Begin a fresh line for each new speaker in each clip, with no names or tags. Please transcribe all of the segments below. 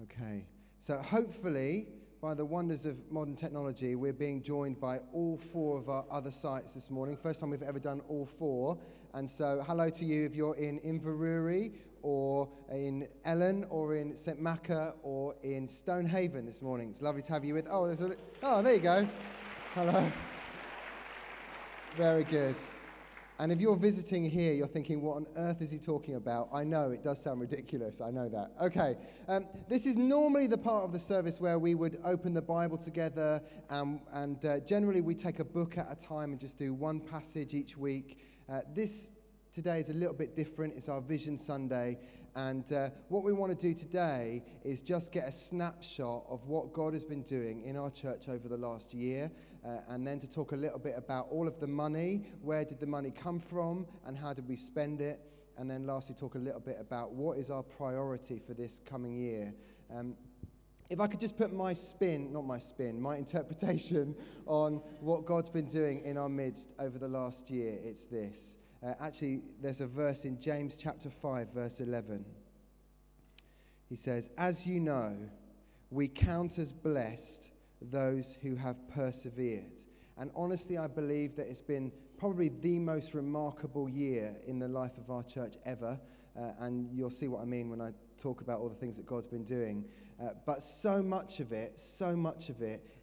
Okay, so hopefully, by the wonders of modern technology, we're being joined by all four of our other sites this morning. First time we've ever done all four. And so hello to you if you're in Inverurie, or in Ellen, or in St. Maca, or in Stonehaven this morning. It's lovely to have you with. Oh, there you go. Hello. Very good. And if you're visiting here, you're thinking, what on earth is he talking about? I know, it does sound ridiculous. I know that. Okay. This is normally the part of the service where we would open the Bible together, and generally we take a book at a time and just do one passage each week. This today is a little bit different. It's our Vision Sunday. And what we want to do today is just get a snapshot of what God has been doing in our church over the last year, and then to talk a little bit about all of the money, where did the money come from, and how did we spend it, and then lastly talk a little bit about what is our priority for this coming year. If I could just put my interpretation on what God's been doing in our midst over the last year, it's this. Actually, there's a verse in James chapter 5, verse 11. He says, "As you know, we count as blessed those who have persevered." And honestly, I believe that it's been probably the most remarkable year in the life of our church ever. And you'll see what I mean when I talk about all the things that God's been doing. But so much of it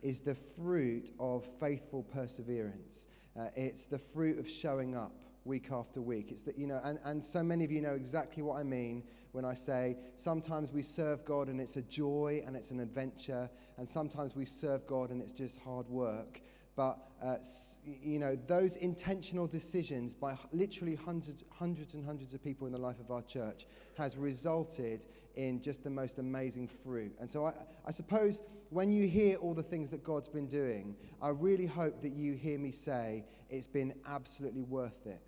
is the fruit of faithful perseverance. It's the fruit of showing up week after week. It's that, and so many of you know exactly what I mean when I say sometimes we serve God and it's a joy and it's an adventure, and sometimes we serve God and it's just hard work. But, those intentional decisions by literally hundreds and hundreds of people in the life of our church has resulted in just the most amazing fruit. And so I suppose when you hear all the things that God's been doing, I really hope that you hear me say it's been absolutely worth it.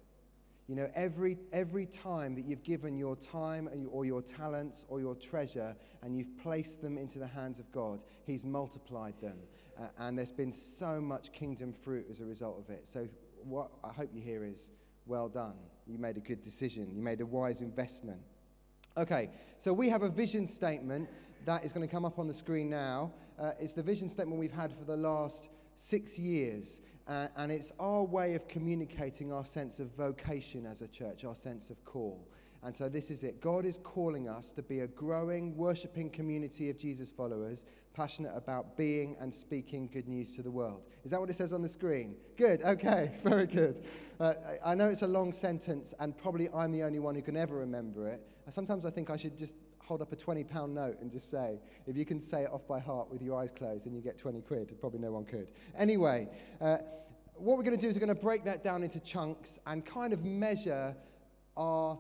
Every time that you've given your time or your talents or your treasure and you've placed them into the hands of God, He's multiplied them. And there's been so much kingdom fruit as a result of it. So what I hope you hear is, well done. You made a good decision. You made a wise investment. Okay, so we have a vision statement that is going to come up on the screen now. It's the vision statement we've had for the last 6 years. And it's our way of communicating our sense of vocation as a church, our sense of call. And so this is it. God is calling us to be a growing, worshipping community of Jesus followers, passionate about being and speaking good news to the world. Is that what it says on the screen? Good. Okay. Very good. I know it's a long sentence, and probably I'm the only one who can ever remember it. Sometimes I think I should just hold up a £20 note and just say, if you can say it off by heart with your eyes closed and you get 20 quid, probably no one could. Anyway, what we're going to do is we're going to break that down into chunks and kind of measure our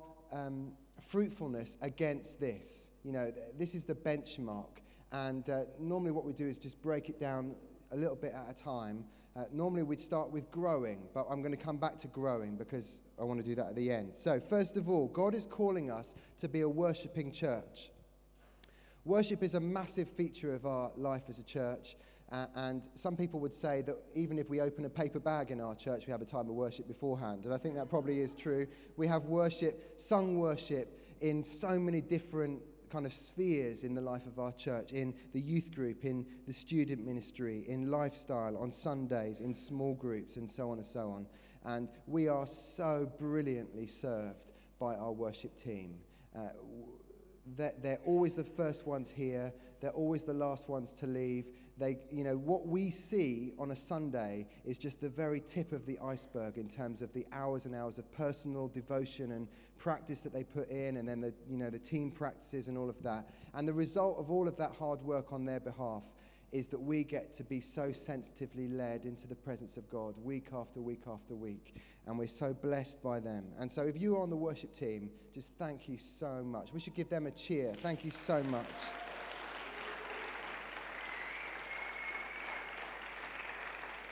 fruitfulness against this. This is the benchmark. And normally what we do is just break it down a little bit at a time. Normally we'd start with growing, but I'm going to come back to growing because I want to do that at the end. So first of all, God is calling us to be a worshipping church. Worship is a massive feature of our life as a church. And some people would say that even if we open a paper bag in our church, we have a time of worship beforehand. And I think that probably is true. We have sung worship in so many different kind of spheres in the life of our church, in the youth group, in the student ministry, in lifestyle, on Sundays, in small groups, and so on and so on. And we are so brilliantly served by our worship team. They're always the first ones here. They're always the last ones to leave. What we see on a Sunday is just the very tip of the iceberg in terms of the hours and hours of personal devotion and practice that they put in, and then the team practices and all of that. And the result of all of that hard work on their behalf is that we get to be so sensitively led into the presence of God week after week after week. And we're so blessed by them. And so if you are on the worship team, just thank you so much. We should give them a cheer. Thank you so much.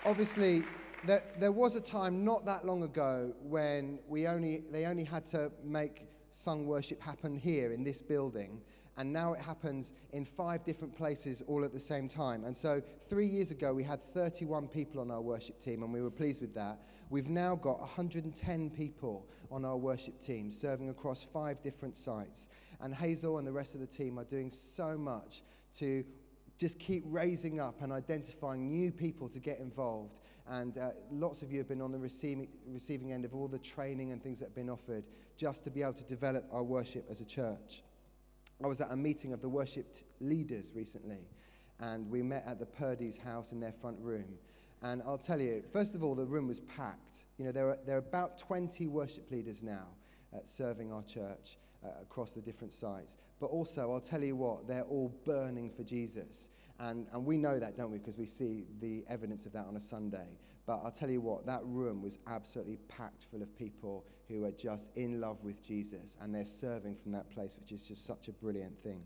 Obviously, there was a time not that long ago when they only had to make sung worship happen here in this building. and now it happens in 5 different places all at the same time. And so 3 years ago, we had 31 people on our worship team, and we were pleased with that. We've now got 110 people on our worship team, serving across 5 different sites. And Hazel and the rest of the team are doing so much to just keep raising up and identifying new people to get involved. And lots of you have been on the receiving end of all the training and things that have been offered just to be able to develop our worship as a church. I was at a meeting of the worship leaders recently, and we met at the Purdy's house in their front room. And I'll tell you, first of all, the room was packed. You know, there are about 20 worship leaders now serving our church across the different sites. But also, I'll tell you what, they're all burning for Jesus. And we know that, don't we? Because we see the evidence of that on a Sunday. But I'll tell you what, that room was absolutely packed full of people who are just in love with Jesus, and they're serving from that place, which is just such a brilliant thing.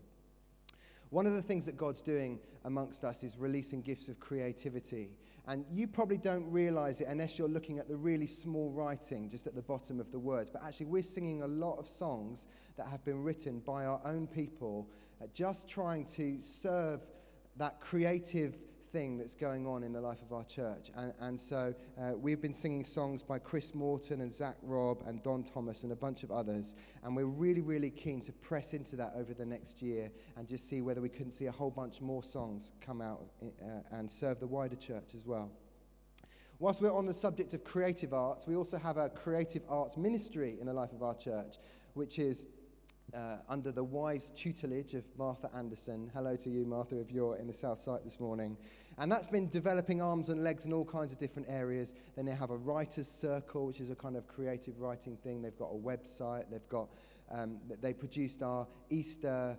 One of the things that God's doing amongst us is releasing gifts of creativity. And you probably don't realize it unless you're looking at the really small writing just at the bottom of the words. But actually, we're singing a lot of songs that have been written by our own people, just trying to serve that creative thing that's going on in the life of our church. And so we've been singing songs by Chris Morton and Zach Robb and Don Thomas and a bunch of others. And we're really, really keen to press into that over the next year and just see whether we can see a whole bunch more songs come out and serve the wider church as well. Whilst we're on the subject of creative arts, we also have a creative arts ministry in the life of our church, which is under the wise tutelage of Martha Anderson. Hello to you, Martha, if you're in the South Site this morning. And that's been developing arms and legs in all kinds of different areas. Then they have a writer's circle, which is a kind of creative writing thing. They've got a website. They've got they produced our Easter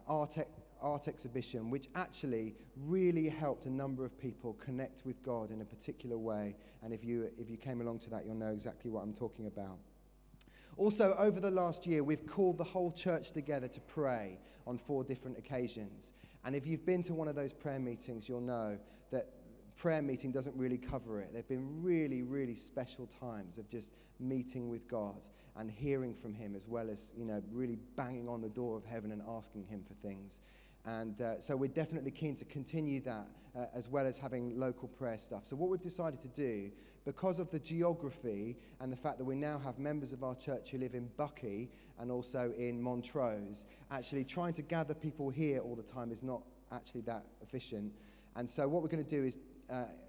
art exhibition, which actually really helped a number of people connect with God in a particular way. And if you came along to that, you'll know exactly what I'm talking about. Also, over the last year, we've called the whole church together to pray on 4 different occasions. And if you've been to one of those prayer meetings, you'll know that prayer meeting doesn't really cover it. They've been really, really special times of just meeting with God and hearing from him, as well as, you know, really banging on the door of heaven and asking him for things. And so we're definitely keen to continue that, as well as having local prayer stuff. So what we've decided to do, because of the geography and the fact that we now have members of our church who live in Buckie and also in Montrose, actually trying to gather people here all the time is not actually that efficient. And so what we're going to do is,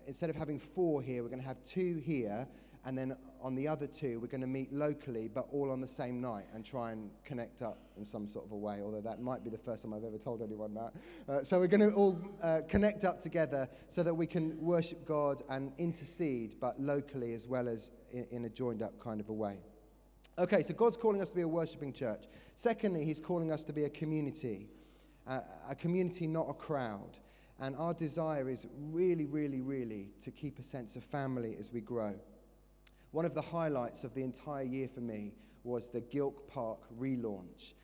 instead of having 4 here, we're going to have 2 here, and then on the other 2, we're going to meet locally, but all on the same night, and try and connect up in some sort of a way, although that might be the first time I've ever told anyone that. So we're going to all connect up together so that we can worship God and intercede, but locally as well as in a joined-up kind of a way. Okay, so God's calling us to be a worshipping church. Secondly, he's calling us to be a community, not a crowd. And our desire is really, really, really to keep a sense of family as we grow. One of the highlights of the entire year for me was the Gilk Park relaunch.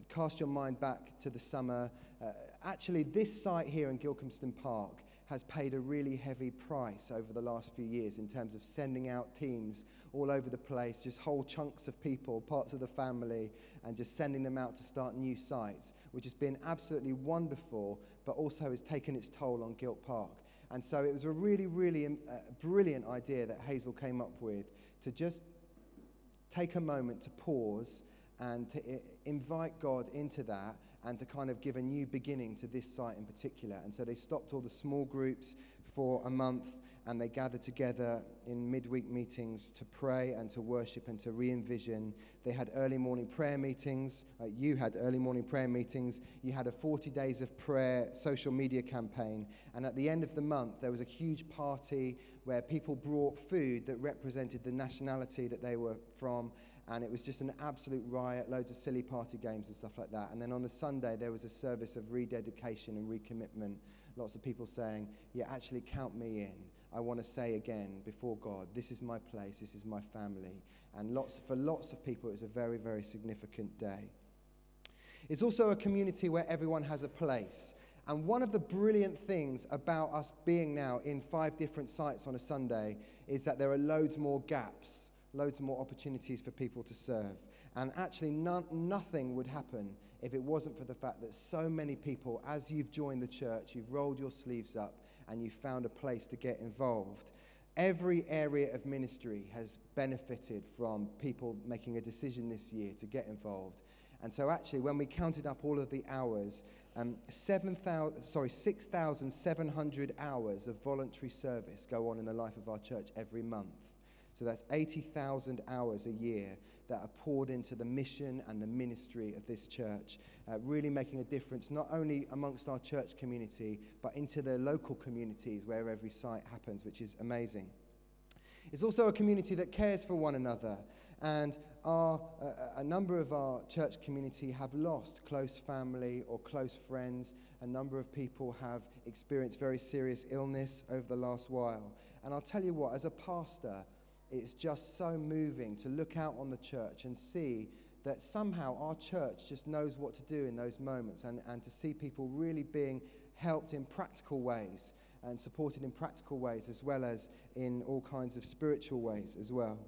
Cast your mind back to the summer. Actually, this site here in Gilcomston Park has paid a really heavy price over the last few years in terms of sending out teams all over the place, just whole chunks of people, parts of the family, and just sending them out to start new sites, which has been absolutely wonderful, but also has taken its toll on Gilk Park. And so it was a really, really brilliant idea that Hazel came up with, to just take a moment to pause and to invite God into that, and to kind of give a new beginning to this site in particular. And so they stopped all the small groups for a month, and they gathered together in midweek meetings to pray and to worship and to re-envision. They had early morning prayer meetings. You had early morning prayer meetings. You had a 40 days of prayer social media campaign. And at the end of the month, there was a huge party where people brought food that represented the nationality that they were from. And it was just an absolute riot, loads of silly party games and stuff like that. And then on the Sunday, there was a service of rededication and recommitment. Lots of people saying, yeah, actually count me in. I want to say again before God, this is my place, this is my family. And for lots of people, it was a very, very significant day. It's also a community where everyone has a place. And one of the brilliant things about us being now in 5 different sites on a Sunday is that there are loads more gaps loads more opportunities for people to serve. And actually, nothing would happen if it wasn't for the fact that so many people, as you've joined the church, you've rolled your sleeves up and you've found a place to get involved. Every area of ministry has benefited from people making a decision this year to get involved. And so actually, when we counted up all of the hours, 6,700 hours of voluntary service go on in the life of our church every month. So that's 80,000 hours a year that are poured into the mission and the ministry of this church, really making a difference not only amongst our church community, but into the local communities where every site happens, which is amazing. It's also a community that cares for one another, and a number of our church community have lost close family or close friends. A number of people have experienced very serious illness over the last while. And I'll tell you what, as a pastor, it's just so moving to look out on the church and see that somehow our church just knows what to do in those moments, and to see people really being helped in practical ways and supported in practical ways, as well as in all kinds of spiritual ways as well.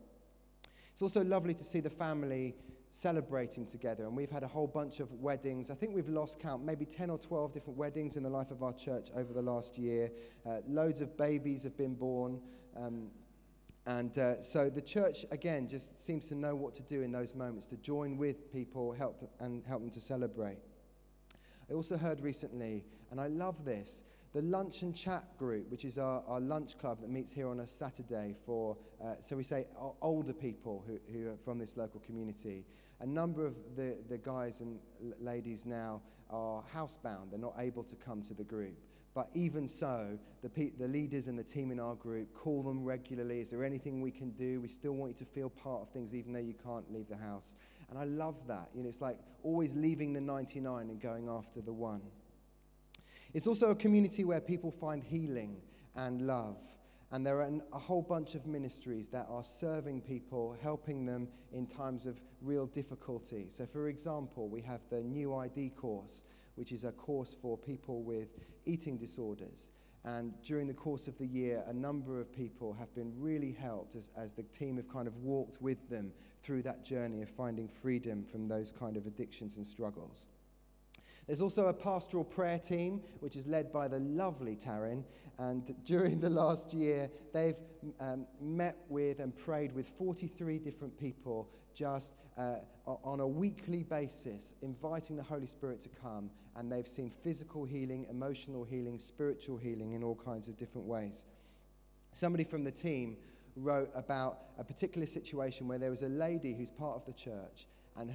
It's also lovely to see the family celebrating together, and we've had a whole bunch of weddings. I think we've lost count, maybe 10 or 12 different weddings in the life of our church over the last year. Loads of babies have been born. So the church, again, just seems to know what to do in those moments, to join with people, help them to celebrate. I also heard recently, and I love this, the Lunch and Chat group, which is our lunch club that meets here on a Saturday for, so we say, older people who are from this local community. A number of the guys and ladies now are housebound. They're not able to come to the group. But even so, the leaders and the team in our group call them regularly. Is there anything we can do? We still want you to feel part of things, even though you can't leave the house. And I love that. You know, it's like always leaving the 99 and going after the one. It's also a community where people find healing and love. And there are a whole bunch of ministries that are serving people, helping them in times of real difficulty. So, for example, we have the New ID course, which is a course for people with eating disorders. And during the course of the year, a number of people have been really helped as the team have kind of walked with them through that journey of finding freedom from those kind of addictions and struggles. There's also a pastoral prayer team, which is led by the lovely Taryn, and during the last year, they've met with and prayed with 43 different people just on a weekly basis, inviting the Holy Spirit to come, and they've seen physical healing, emotional healing, spiritual healing in all kinds of different ways. Somebody from the team wrote about a particular situation where there was a lady who's part of the church, and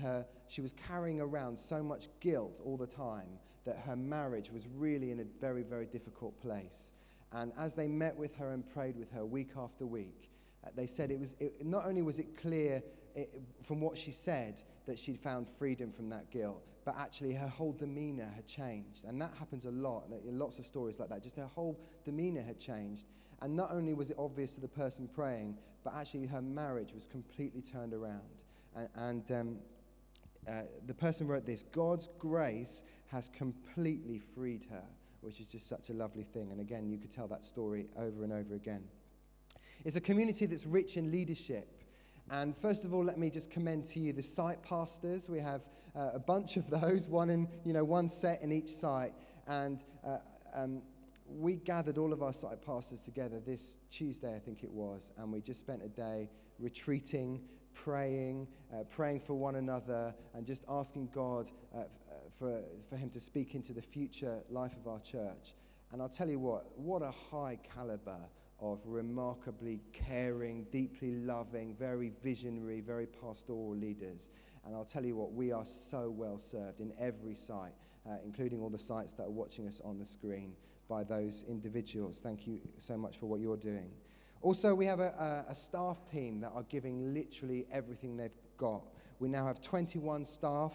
she was carrying around so much guilt all the time that her marriage was really in a very, very difficult place. And as they met with her and prayed with her week after week, they said not only was it clear from what she said that she'd found freedom from that guilt, but actually her whole demeanor had changed. And that happens a lot, lots of stories like that. Just her whole demeanor had changed. And not only was it obvious to the person praying, but actually her marriage was completely turned around. The person wrote this: God's grace has completely freed her, which is just such a lovely thing. And again, you could tell that story over and over again. It's a community that's rich in leadership. And first of all, let me just commend to you the site pastors. We have a bunch of those, one set in each site. And we gathered all of our site pastors together this Tuesday, I think it was, and we just spent a day retreating, praying for one another, and just asking God for him to speak into the future life of our church. And I'll tell you what a high caliber of remarkably caring, deeply loving, very visionary, very pastoral leaders. And I'll tell you what, we are so well served in every site, including all the sites that are watching us on the screen, by those individuals. Thank you so much for what you're doing. Also, we have a staff team that are giving literally everything they've got. We now have 21 staff.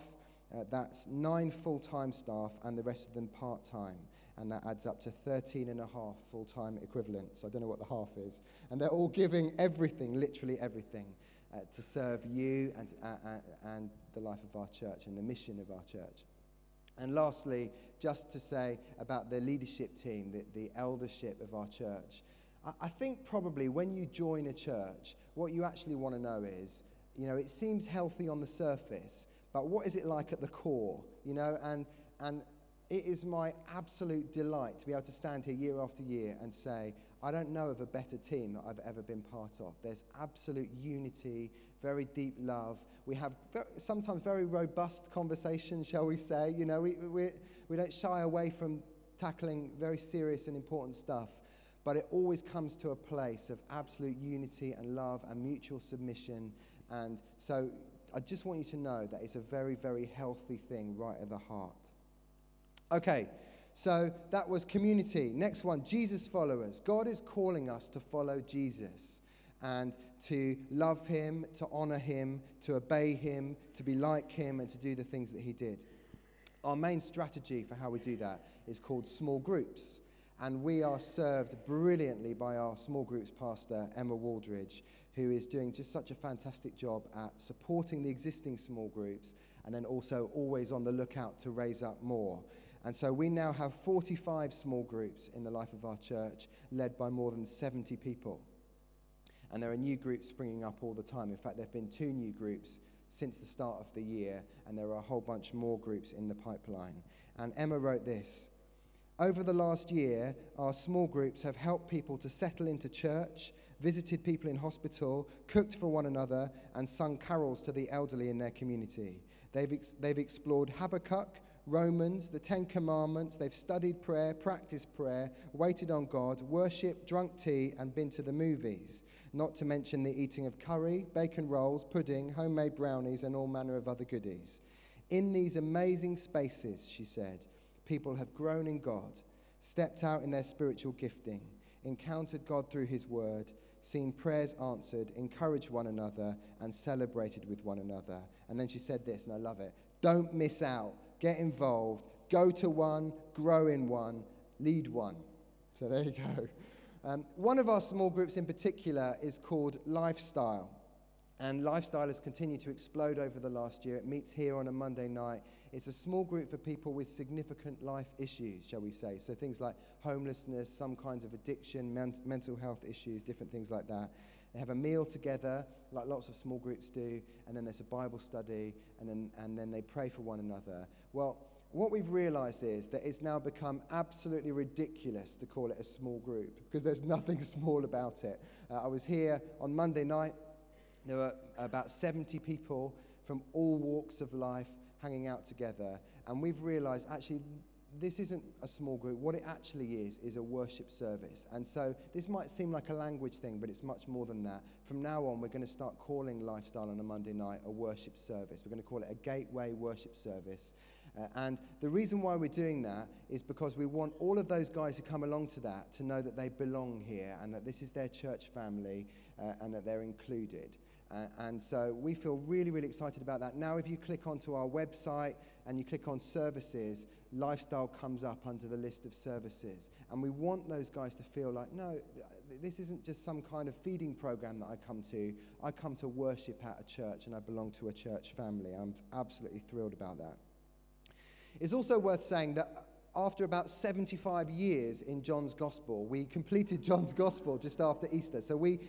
That's 9 full-time staff and the rest of them part-time. And that adds up to 13 and a half full-time equivalents. I don't know what the half is. And they're all giving everything, literally everything, to serve you and the life of our church and the mission of our church. And lastly, just to say about the leadership team, the eldership of our church, I think probably when you join a church, what you actually want to know is, it seems healthy on the surface, but what is it like at the core? And it is my absolute delight to be able to stand here year after year and say, I don't know of a better team that I've ever been part of. There's absolute unity, very deep love. We have sometimes very robust conversations, shall we say. We don't shy away from tackling very serious and important stuff, but it always comes to a place of absolute unity and love and mutual submission. And so I just want you to know that it's a very, very healthy thing right at the heart. Okay, so that was community. Next one, Jesus followers. God is calling us to follow Jesus and to love him, to honor him, to obey him, to be like him, and to do the things that he did. Our main strategy for how we do that is called small groups. And we are served brilliantly by our small groups pastor, Emma Waldridge, who is doing just such a fantastic job at supporting the existing small groups and then also always on the lookout to raise up more. And so we now have 45 small groups in the life of our church, led by more than 70 people. And there are new groups springing up all the time. In fact, there have been 2 new groups since the start of the year, and there are a whole bunch more groups in the pipeline. And Emma wrote this: over the last year, our small groups have helped people to settle into church, visited people in hospital, cooked for one another, and sung carols to the elderly in their community. They've explored Habakkuk, Romans, the 10 Commandments. They've studied prayer, practiced prayer, waited on God, worshipped, drunk tea, and been to the movies. Not to mention the eating of curry, bacon rolls, pudding, homemade brownies, and all manner of other goodies. In these amazing spaces, she said, people have grown in God, stepped out in their spiritual gifting, encountered God through his word, seen prayers answered, encouraged one another, and celebrated with one another. And then she said this, and I love it: don't miss out. Get involved, go to one, grow in one, lead one. So there you go. One of our small groups in particular is called Lifestyle. And Lifestyle has continued to explode over the last year. It meets here on a Monday night. It's a small group for people with significant life issues, shall we say. So things like homelessness, some kinds of addiction, mental health issues, different things like that. They have a meal together, like lots of small groups do, and then there's a Bible study, and then they pray for one another. Well, what we've realized is that it's now become absolutely ridiculous to call it a small group, because there's nothing small about it. I was here on Monday night. There were about 70 people from all walks of life hanging out together, and we've realized actually this isn't a small group. What it actually is a worship service. And so this might seem like a language thing, but it's much more than that. From now on, we're going to start calling Lifestyle on a Monday night a worship service. We're going to call it a gateway worship service. And the reason why we're doing that is because we want all of those guys who come along to that to know that they belong here and that this is their church family and that they're included. And so we feel really, really excited about that. Now, if you click onto our website and you click on services, Lifestyle comes up under the list of services. And we want those guys to feel like, no, this isn't just some kind of feeding program that I come to. I come to worship at a church, and I belong to a church family. I'm absolutely thrilled about that. It's also worth saying that after about 75 years in John's Gospel, we completed John's Gospel just after Easter. So we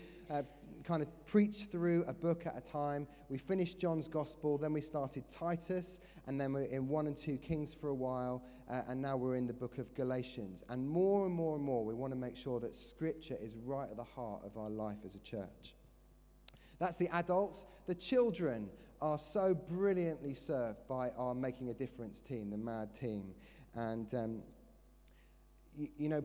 kind of preached through a book at a time. We finished John's Gospel, then we started Titus, and then we're in 1 and 2 Kings for a while, and now we're in the book of Galatians. And more, we want to make sure that Scripture is right at the heart of our life as a church. That's the adults. The children are so brilliantly served by our Making a Difference team, the MAD team. And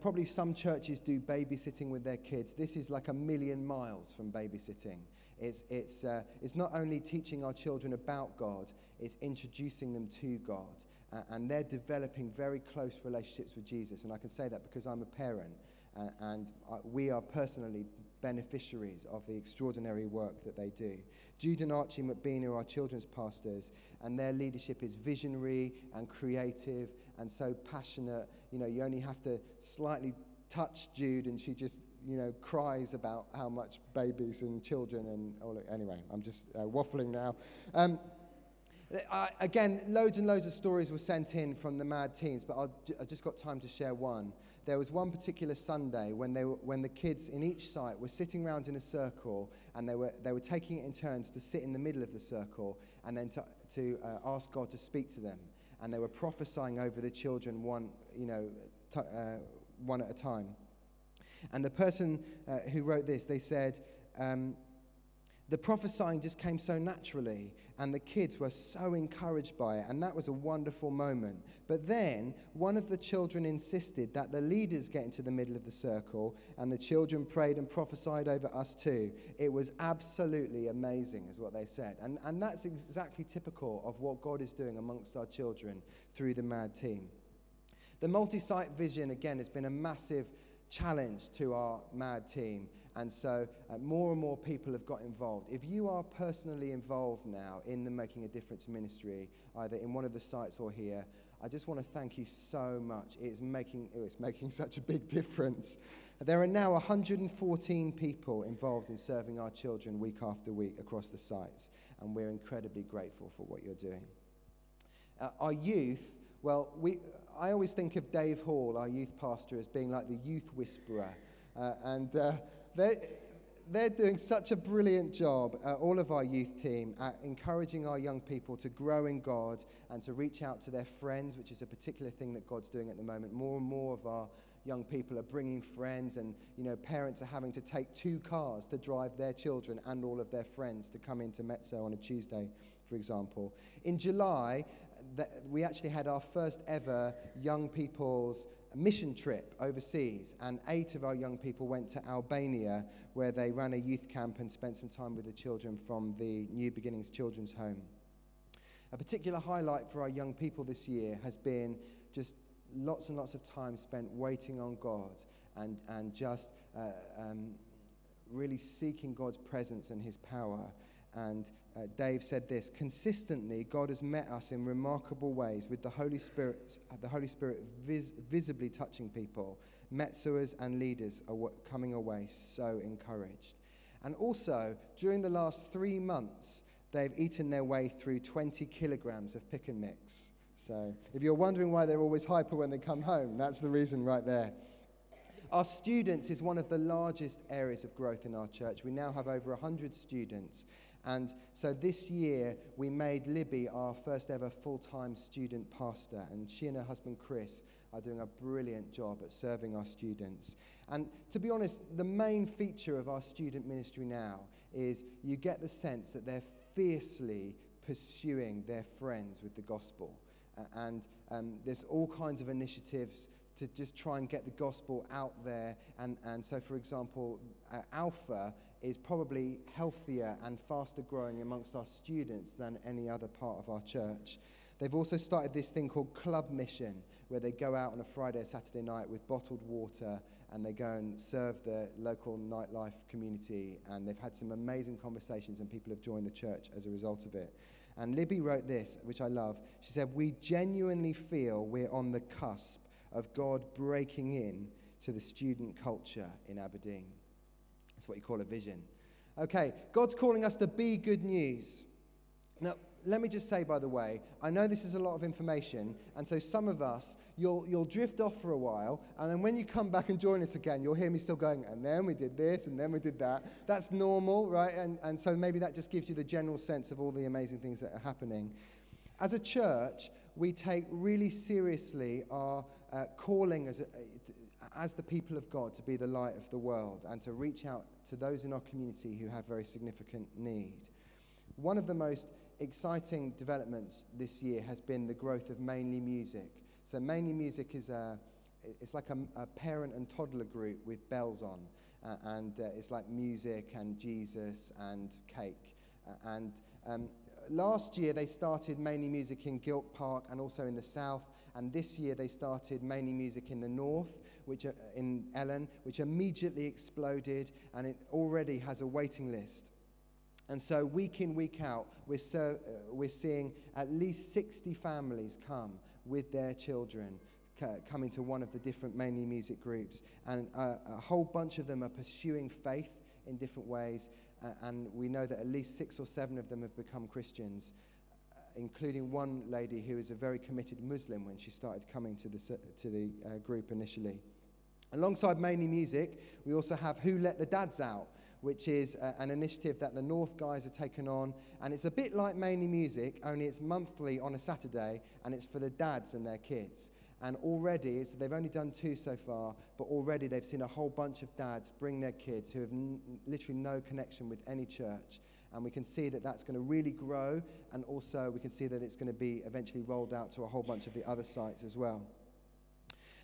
probably some churches do babysitting with their kids. This is like a million miles from babysitting. It's not only teaching our children about God, it's introducing them to God. And they're developing very close relationships with Jesus. And I can say that because I'm a parent, and we are personally beneficiaries of the extraordinary work that they do. Jude and Archie McBean are our children's pastors, and their leadership is visionary and creative and so passionate. You only have to slightly touch Jude and she just, cries about how much babies and children and all. Anyway, I'm just waffling now. Again, loads and loads of stories were sent in from the Mad Teens, but I just got time to share one. There was one particular Sunday when the kids in each site were sitting around in a circle, and they were taking it in turns to sit in the middle of the circle and then to ask God to speak to them. And they were prophesying over the children one at a time. And the person who wrote this, they said, the prophesying just came so naturally, and the kids were so encouraged by it, and that was a wonderful moment. But then one of the children insisted that the leaders get into the middle of the circle, and the children prayed and prophesied over us too. It was absolutely amazing, is what they said. And that's exactly typical of what God is doing amongst our children through the Mad Team. The multi-site vision, again, has been a massive challenge to our Mad Team, and so more and more people have got involved. If you are personally involved now in the Making a Difference ministry, either in one of the sites or here, I just want to thank you so much. It's making such a big difference. There are now 114 people involved in serving our children week after week across the sites, and we're incredibly grateful for what you're doing. Our youth, well, I always think of Dave Hall, our youth pastor, as being like the youth whisperer. They're doing such a brilliant job, all of our youth team, at encouraging our young people to grow in God and to reach out to their friends, which is a particular thing that God's doing at the moment. More and more of our young people are bringing friends, and parents are having to take 2 cars to drive their children and all of their friends to come into Mezzo on a Tuesday, for example. In July, we actually had our first ever young people's mission trip overseas, and 8 of our young people went to Albania, where they ran a youth camp and spent some time with the children from the New Beginnings Children's Home. A particular highlight for our young people this year has been just lots and lots of time spent waiting on God and just really seeking God's presence and his power. And Dave said this: consistently, God has met us in remarkable ways, with the Holy Spirit visibly touching people. Metzoers and leaders are coming away so encouraged. And also, during the last 3 months, they've eaten their way through 20 kilograms of pick and mix. So if you're wondering why they're always hyper when they come home, that's the reason right there. Our students is one of the largest areas of growth in our church. We now have over 100 students. And so this year, we made Libby our first ever full-time student pastor. And she and her husband, Chris, are doing a brilliant job at serving our students. And to be honest, the main feature of our student ministry now is you get the sense that they're fiercely pursuing their friends with the gospel. And there's all kinds of initiatives to just try and get the gospel out there. And so, for example, Alpha is probably healthier and faster growing amongst our students than any other part of our church. They've also started this thing called Club Mission, where they go out on a Friday or Saturday night with bottled water, and they go and serve the local nightlife community. And they've had some amazing conversations, and people have joined the church as a result of it. And Libby wrote this, which I love. She said, "We genuinely feel we're on the cusp of God breaking in to the student culture in Aberdeen." That's what you call a vision. Okay, God's calling us to be good news. Now, let me just say, by the way, I know this is a lot of information, and so some of us, you'll drift off for a while, and then when you come back and join us again, you'll hear me still going, and then we did this, and then we did that. That's normal, right? And so maybe that just gives you the general sense of all the amazing things that are happening. As a church, we take really seriously our calling as the people of God to be the light of the world and to reach out to those in our community who have very significant need. One of the most exciting developments this year has been the growth of Mainly Music. So Mainly Music is it's like a parent and toddler group with bells on, and it's like music and Jesus and cake. Last year they started Mainly Music in Gilt Park and also in the south, and this year they started Mainly Music in the north, in Ellen, which immediately exploded, and it already has a waiting list. And so week in, week out, we're seeing at least 60 families come with their children, coming to one of the different Mainly Music groups. And a whole bunch of them are pursuing faith in different ways. And we know that at least 6 or 7 of them have become Christians. including one lady who is a very committed Muslim when she started coming to the group initially. Alongside Mainly Music, we also have Who Let the Dads Out, which is an initiative that the North guys have taken on. And it's a bit like Mainly Music, only it's monthly on a Saturday, and it's for the dads and their kids. And already, they've only done 2 so far, but already they've seen a whole bunch of dads bring their kids who have literally no connection with any church. And we can see that that's going to really grow, and also we can see that it's going to be eventually rolled out to a whole bunch of the other sites as well.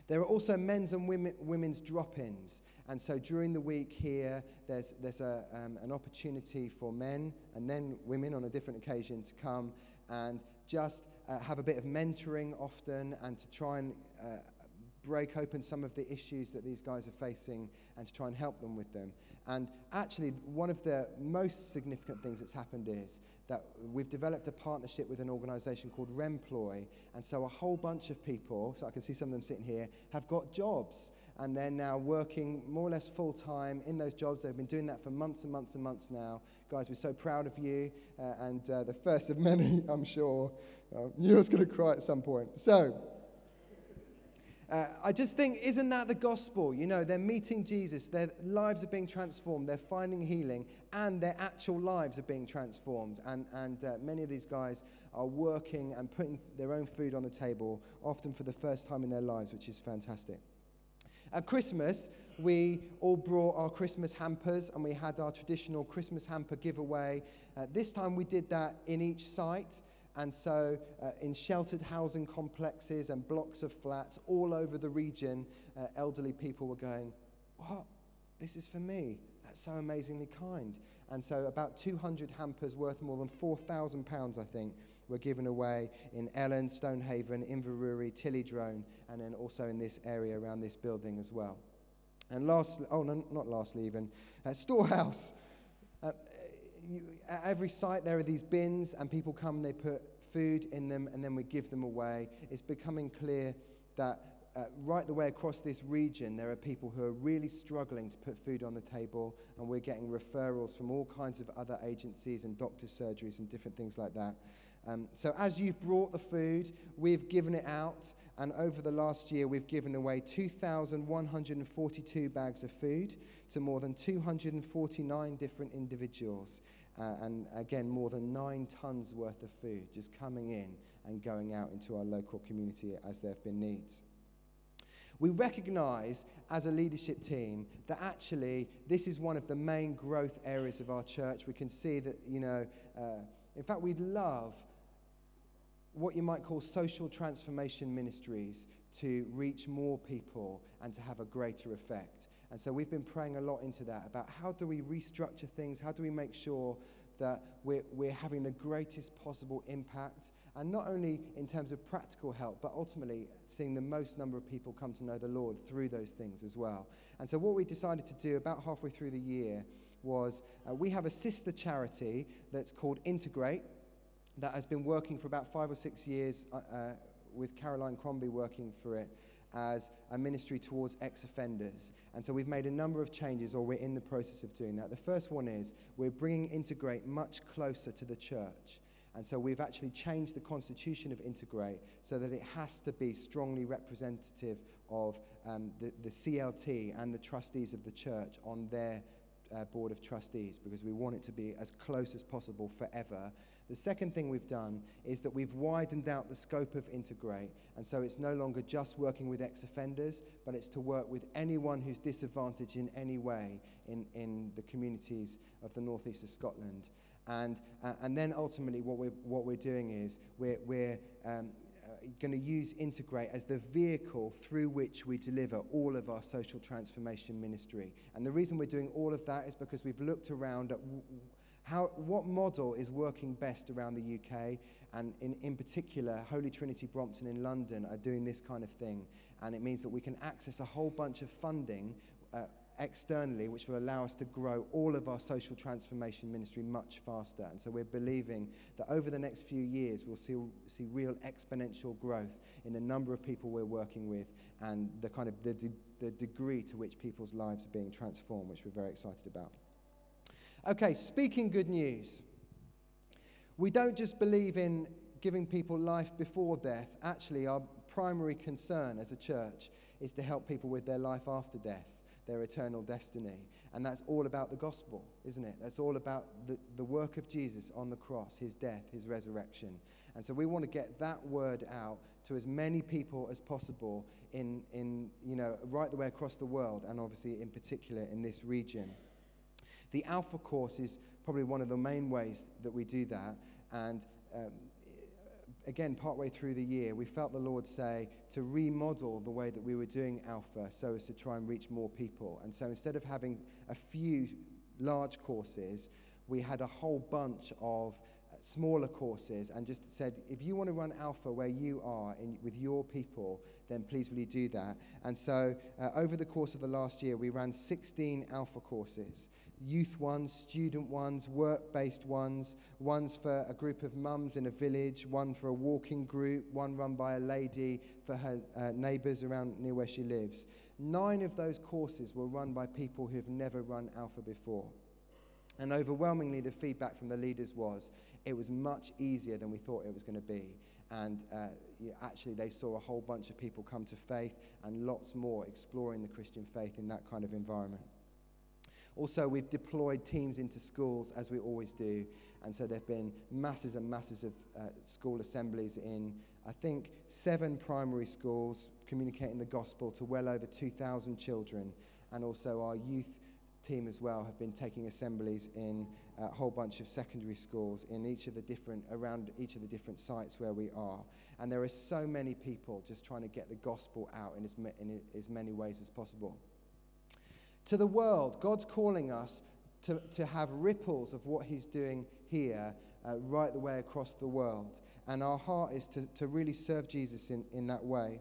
There are also men's and women's drop-ins, and so during the week here, there's an opportunity for men and then women on a different occasion to come and just have a bit of mentoring often, and to try and break open some of the issues that these guys are facing and to try and help them with them. And actually, one of the most significant things that's happened is that we've developed a partnership with an organisation called Remploy, and so a whole bunch of people, so I can see some of them sitting here, have got jobs, and they're now working more or less full-time in those jobs. They've been doing that for months and months and months now. Guys, we're so proud of you, and the first of many, I'm sure. You're going to cry at some point. So, I just think, isn't that the gospel? You know, they're meeting Jesus, their lives are being transformed, they're finding healing, and their actual lives are being transformed. And many of these guys are working and putting their own food on the table, often for the first time in their lives, which is fantastic. At Christmas, we all brought our Christmas hampers, and we had our traditional Christmas hamper giveaway. This time we did that in each site. And so in sheltered housing complexes and blocks of flats all over the region, elderly people were going, "What? This is for me. That's so amazingly kind." And so about 200 hampers worth more than £4,000, I think, were given away in Ellen, Stonehaven, Inverurie, Tillydrone, and then also in this area around this building as well. And lastly, not lastly even, Storehouse. At every site there are these bins, and people come and they put food in them, and then we give them away. It's becoming clear that right the way across this region there are people who are really struggling to put food on the table, and we're getting referrals from all kinds of other agencies and doctors' surgeries and different things like that. So as you've brought the food, we've given it out, and over the last year we've given away 2,142 bags of food to more than 249 different individuals, and again more than 9 tons worth of food just coming in and going out into our local community as there have been needs. We recognise as a leadership team that actually this is one of the main growth areas of our church. We can see that, in fact, we'd love what you might call social transformation ministries to reach more people and to have a greater effect. And so we've been praying a lot into that, about how do we restructure things, how do we make sure that we're having the greatest possible impact, and not only in terms of practical help, but ultimately seeing the most number of people come to know the Lord through those things as well. And so what we decided to do about halfway through the year was we have a sister charity that's called Integrate, that has been working for about 5 or 6 years with Caroline Crombie working for it as a ministry towards ex-offenders. And so we've made a number of changes, or we're in the process of doing that. The first one is we're bringing Integrate much closer to the church. And so we've actually changed the constitution of Integrate so that it has to be strongly representative of the CLT and the trustees of the church on their board of trustees, because we want it to be as close as possible forever. The second thing we've done is that we've widened out the scope of Integrate, and so it's no longer just working with ex-offenders, but it's to work with anyone who's disadvantaged in any way in the communities of the northeast of Scotland. And then ultimately what we're doing is we're going to use Integrate as the vehicle through which we deliver all of our social transformation ministry. And the reason we're doing all of that is because we've looked around at what model is working best around the UK, and in particular Holy Trinity Brompton in London are doing this kind of thing, and it means that we can access a whole bunch of funding externally, which will allow us to grow all of our social transformation ministry much faster. And so we're believing that over the next few years we'll see real exponential growth in the number of people we're working with, and the kind of the degree to which people's lives are being transformed, which we're very excited about. Okay, speaking good news. We don't just believe in giving people life before death. Actually, our primary concern as a church is to help people with their life after death, their eternal destiny. And that's all about the gospel, isn't it? That's all about the work of Jesus on the cross, his death, his resurrection. And so we want to get that word out to as many people as possible in right the way across the world, and obviously in particular in this region. The Alpha course is probably one of the main ways that we do that. And again, partway through the year, we felt the Lord say to remodel the way that we were doing Alpha so as to try and reach more people. And so instead of having a few large courses, we had a whole bunch of smaller courses, and just said, if you want to run Alpha where you are with your people, then please will you do that. And so over the course of the last year, we ran 16 Alpha courses. Youth ones, student ones, work-based ones, ones for a group of mums in a village, one for a walking group, one run by a lady for her neighbours around near where she lives. 9 of those courses were run by people who've never run Alpha before. And overwhelmingly, the feedback from the leaders was it was much easier than we thought it was going to be. And actually, they saw a whole bunch of people come to faith, and lots more exploring the Christian faith in that kind of environment. Also, we've deployed teams into schools, as we always do. And so there have been masses and masses of school assemblies in, I think, 7 primary schools, communicating the gospel to well over 2,000 children. And also our youth team as well have been taking assemblies in a whole bunch of secondary schools in around each of the different sites where we are. And there are so many people just trying to get the gospel out in as many ways as possible. To the world, God's calling us to have ripples of what he's doing here right the way across the world. And our heart is to really serve Jesus in that way.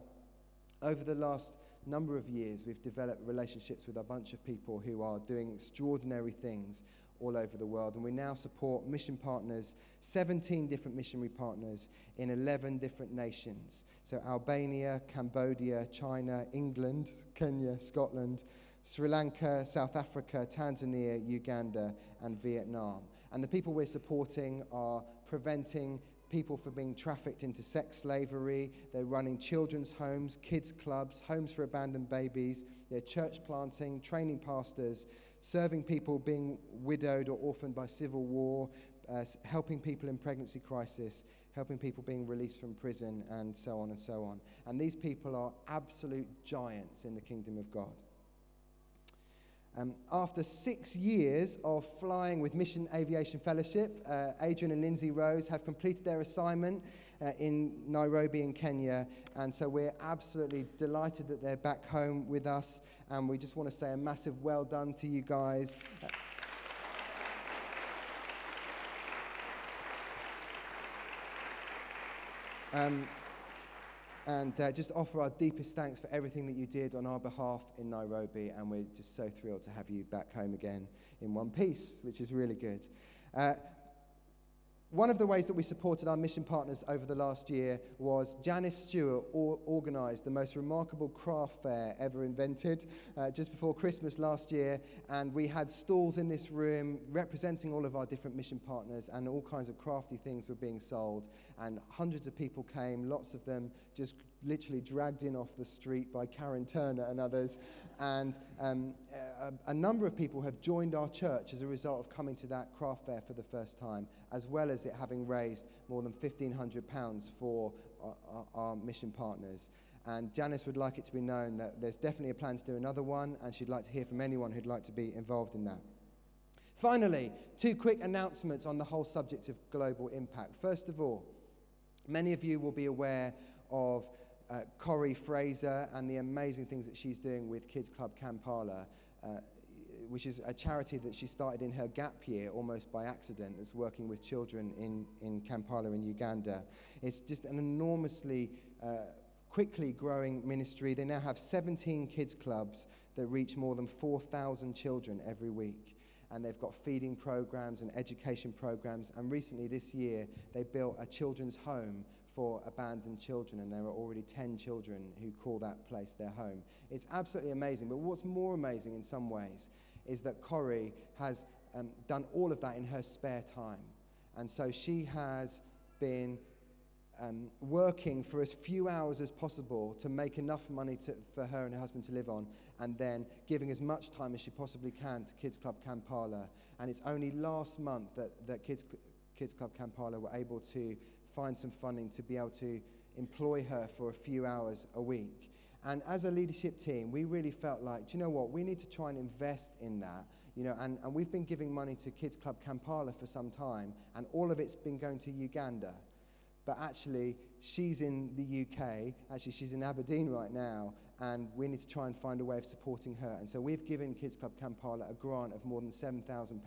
Over the last number of years, we've developed relationships with a bunch of people who are doing extraordinary things all over the world. And we now support mission partners, 17 different missionary partners in 11 different nations. So Albania, Cambodia, China, England, Kenya, Scotland, Sri Lanka, South Africa, Tanzania, Uganda, and Vietnam. And the people we're supporting are preventing people from being trafficked into sex slavery. They're running children's homes, kids clubs, homes for abandoned babies. They're church planting, training pastors, serving people being widowed or orphaned by civil war, helping people in pregnancy crisis, helping people being released from prison, and so on and so on. And these people are absolute giants in the kingdom of God. After 6 years of flying with Mission Aviation Fellowship, Adrian and Lindsay Rose have completed their assignment in Nairobi in Kenya, and so we're absolutely delighted that they're back home with us, and we just want to say a massive well done to you guys. And just offer our deepest thanks for everything that you did on our behalf in Nairobi. And we're just so thrilled to have you back home again in one piece, which is really good. One of the ways that we supported our mission partners over the last year was Janice Stewart organised the most remarkable craft fair ever invented just before Christmas last year. And we had stalls in this room representing all of our different mission partners, and all kinds of crafty things were being sold. And hundreds of people came, lots of them just literally dragged in off the street by Karen Turner and others. And a number of people have joined our church as a result of coming to that craft fair for the first time, as well as it having raised more than £1,500 for our mission partners. And Janice would like it to be known that there's definitely a plan to do another one, and she'd like to hear from anyone who'd like to be involved in that. Finally, 2 quick announcements on the whole subject of global impact. First of all, many of you will be aware of Corrie Fraser and the amazing things that she's doing with Kids Club Kampala, which is a charity that she started in her gap year almost by accident, that's working with children in Kampala in Uganda. It's just an enormously quickly growing ministry. They now have 17 kids clubs that reach more than 4,000 children every week. And they've got feeding programs and education programs. And recently this year, they built a children's home for abandoned children, and there are already 10 children who call that place their home. It's absolutely amazing. But what's more amazing in some ways is that Corrie has done all of that in her spare time. And so she has been working for as few hours as possible to make enough money for her and her husband to live on, and then giving as much time as she possibly can to Kids Club Kampala. And it's only last month that Kids Club Kampala were able to find some funding to be able to employ her for a few hours a week. And as a leadership team, we really felt like, do you know what, we need to try and invest in that. And we've been giving money to Kids Club Kampala for some time, and all of it's been going to Uganda. But actually, she's in the UK. Actually, she's in Aberdeen right now, and we need to try and find a way of supporting her. And so we've given Kids Club Kampala a grant of more than £7,000,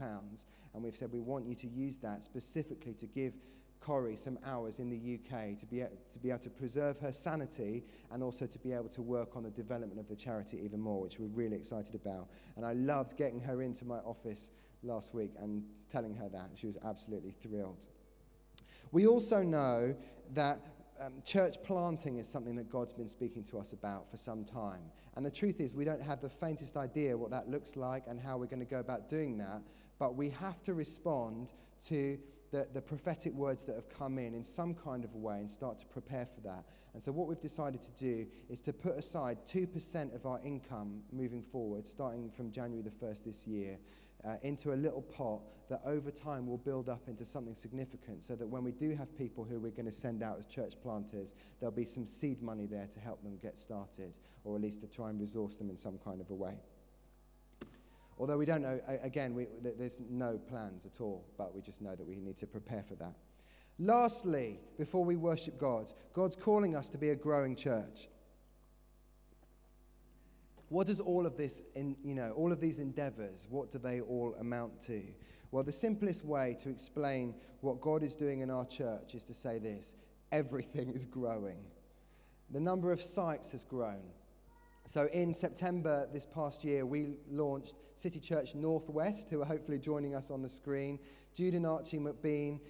and we've said we want you to use that specifically to give Corrie some hours in the UK to be able to preserve her sanity, and also to be able to work on the development of the charity even more, which we're really excited about. And I loved getting her into my office last week and telling her that. She was absolutely thrilled. We also know that church planting is something that God's been speaking to us about for some time. And the truth is, we don't have the faintest idea what that looks like and how we're going to go about doing that, but we have to respond to the prophetic words that have come in some kind of a way and start to prepare for that. And so what we've decided to do is to put aside 2% of our income moving forward, starting from January the 1st this year, into a little pot that over time will build up into something significant, so that when we do have people who we're going to send out as church planters, there'll be some seed money there to help them get started, or at least to try and resource them in some kind of a way. Although we don't know, again, there's no plans at all, but we just know that we need to prepare for that. Lastly, before we worship God, God's calling us to be a growing church. What does all of this, all of these endeavors, what do they all amount to? Well, the simplest way to explain what God is doing in our church is to say this: everything is growing. The number of sites has grown. So in September this past year, we launched City Church Northwest, who are hopefully joining us on the screen. Jude and Archie McBean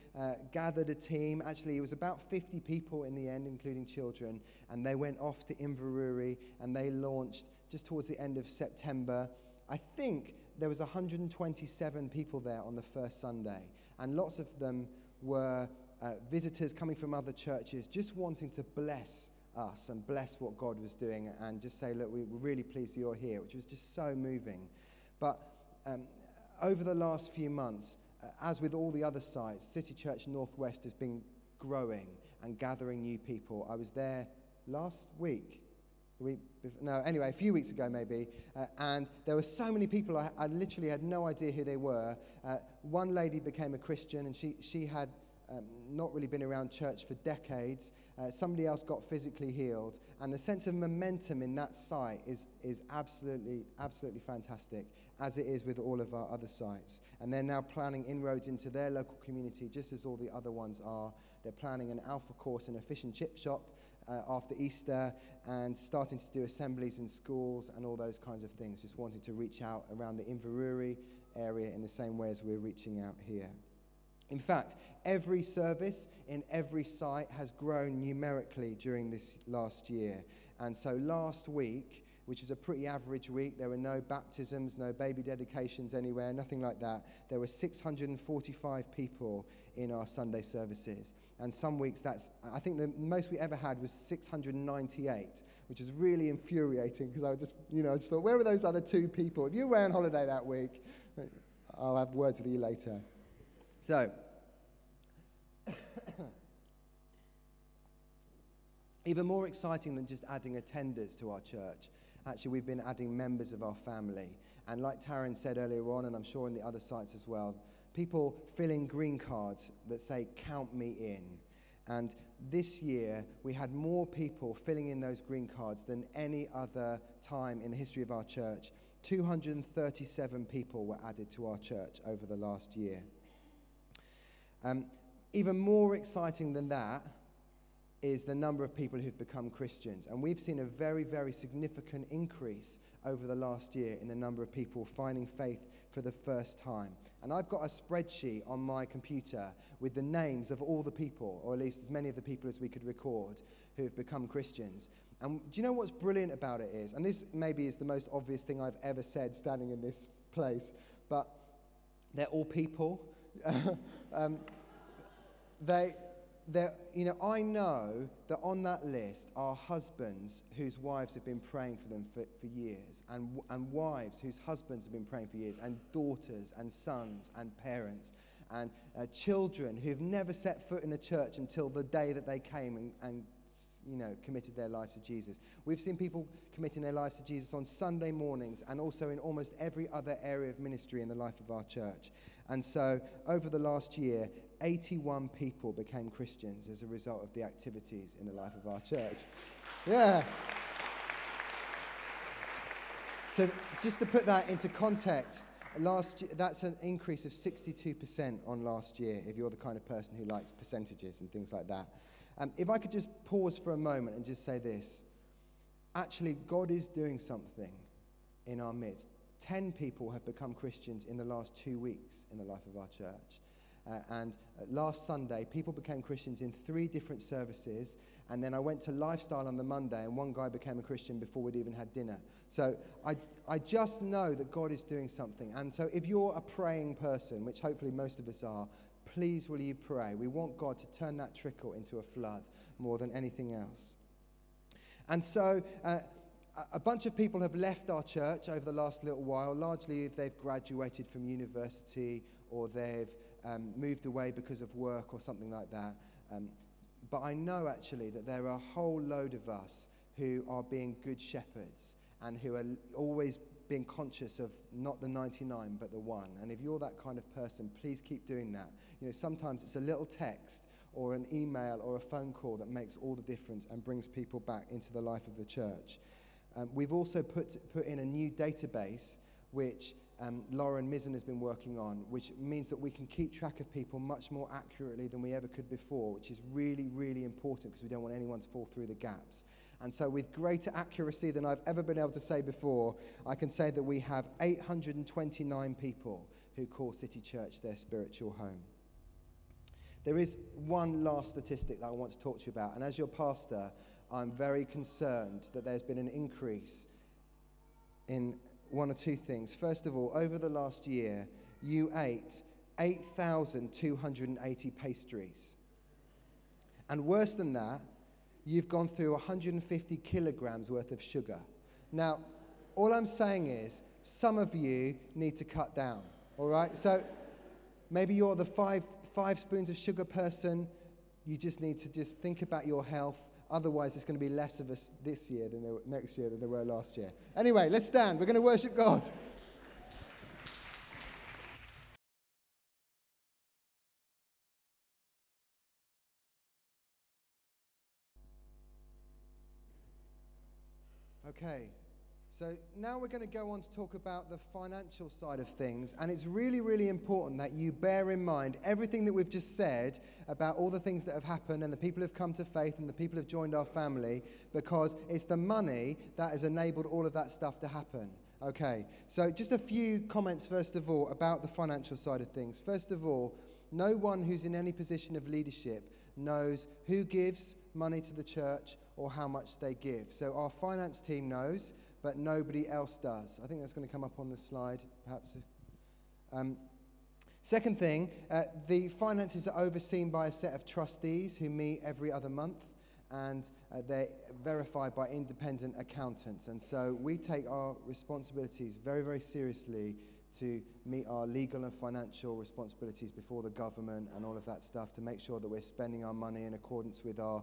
gathered a team. Actually, it was about 50 people in the end, including children, and they went off to Inverurie, and they launched just towards the end of September. I think there was 127 people there on the first Sunday, and lots of them were visitors coming from other churches, just wanting to bless us and bless what God was doing, and just say, look, we're really pleased you're here, which was just so moving. But over the last few months, as with all the other sites, City Church Northwest has been growing and gathering new people. I was there last week. A few weeks ago maybe, and there were so many people, I literally had no idea who they were. One lady became a Christian, and she had not really been around church for decades. Somebody else got physically healed, and the sense of momentum in that site is absolutely fantastic, as it is with all of our other sites. And they're now planning inroads into their local community, just as all the other ones are. They're planning an Alpha course in a fish and chip shop after Easter, and starting to do assemblies in schools and all those kinds of things, just wanting to reach out around the Inverurie area in the same way as we're reaching out here. In fact, every service in every site has grown numerically during this last year. And so last week, which is a pretty average week, there were no baptisms, no baby dedications anywhere, nothing like that. There were 645 people in our Sunday services. And some weeks I think the most we ever had was 698, which is really infuriating, because I just thought, where were those other two people? If you were on holiday that week, I'll have words with you later. So, even more exciting than just adding attenders to our church, actually we've been adding members of our family. And like Taryn said earlier on, and I'm sure in the other sites as well, people fill in green cards that say, "Count me in." And this year, we had more people filling in those green cards than any other time in the history of our church. 237 people were added to our church over the last year. Even more exciting than that is the number of people who've become Christians. And we've seen a very, very significant increase over the last year in the number of people finding faith for the first time. And I've got a spreadsheet on my computer with the names of all the people, or at least as many of the people as we could record, who have become Christians. And do you know what's brilliant about it is, and this maybe is the most obvious thing I've ever said standing in this place, but they're all people. I know that on that list are husbands whose wives have been praying for them for years, and wives whose husbands have been praying for years, and daughters and sons and parents, and children who've never set foot in a church until the day that they came and committed their lives to Jesus. We've seen people committing their lives to Jesus on Sunday mornings and also in almost every other area of ministry in the life of our church. And so over the last year, 81 people became Christians as a result of the activities in the life of our church. Yeah. So just to put that into context, last year, that's an increase of 62% on last year, if you're the kind of person who likes percentages and things like that. If I could just pause for a moment and just say this. Actually, God is doing something in our midst. 10 people have become Christians in the last 2 weeks in the life of our church. Last Sunday, people became Christians in 3 different services. And then I went to Lifestyle on the Monday, and one guy became a Christian before we'd even had dinner. So I just know that God is doing something. And so if you're a praying person, which hopefully most of us are, please will you pray. We want God to turn that trickle into a flood more than anything else. And so a bunch of people have left our church over the last little while, largely if they've graduated from university or they've moved away because of work or something like that. But I know actually that there are a whole load of us who are being good shepherds and who are always being conscious of not the 99 but the one. And if you're that kind of person, please keep doing that. Sometimes it's a little text or an email or a phone call that makes all the difference and brings people back into the life of the church. We've also put in a new database which Lauren Mizzen has been working on, which means that we can keep track of people much more accurately than we ever could before, which is really, really important because we don't want anyone to fall through the gaps. And so with greater accuracy than I've ever been able to say before, I can say that we have 829 people who call City Church their spiritual home. There is one last statistic that I want to talk to you about, and as your pastor, I'm very concerned that there's been an increase in one or two things. First of all, over the last year, you ate 8,280 pastries. And worse than that, you've gone through 150 kilograms worth of sugar. Now, all I'm saying is, some of you need to cut down, all right? So maybe you're the five spoons of sugar person. You just need to just think about your health. Otherwise, there's going to be less of us this year than next year than there were last year. Anyway, let's stand. We're going to worship God. Okay, so now we're going to go on to talk about the financial side of things, and it's really, really important that you bear in mind everything that we've just said about all the things that have happened and the people who have come to faith and the people who have joined our family, because it's the money that has enabled all of that stuff to happen. Okay, so just a few comments first of all about the financial side of things. First of all, no one who's in any position of leadership knows who gives money to the church or how much they give. So our finance team knows, but nobody else does. I think that's going to come up on the slide, perhaps. Second thing, the finances are overseen by a set of trustees who meet every other month, and they're verified by independent accountants. And so we take our responsibilities very, very seriously to meet our legal and financial responsibilities before the government and all of that stuff, to make sure that we're spending our money in accordance with our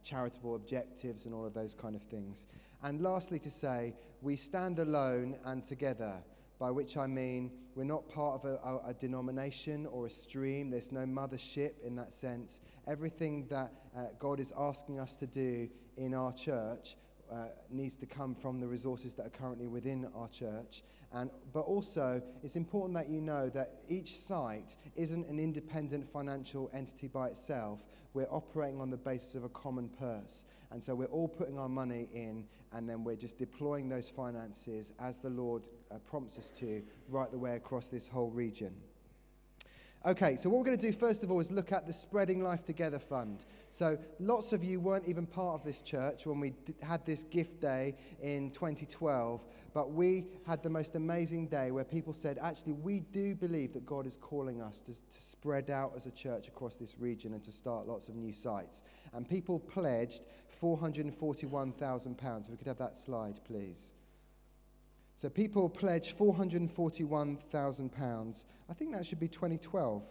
charitable objectives and all of those kind of things. And lastly to say, we stand alone and together, by which I mean we're not part of a denomination or a stream. There's no mothership in that sense. Everything that God is asking us to do in our church needs to come from the resources that are currently within our church. But also, it's important that you know that each site isn't an independent financial entity by itself. We're operating on the basis of a common purse. And so we're all putting our money in, and then we're just deploying those finances as the Lord prompts us to, right the way across this whole region. Okay, so what we're going to do first of all is look at the Spreading Life Together Fund. So lots of you weren't even part of this church when we had this gift day in 2012, but we had the most amazing day where people said, actually, we do believe that God is calling us to spread out as a church across this region and to start lots of new sites. And people pledged £441,000. If we could have that slide, please. So people pledged £441,000. I think that should be 2012.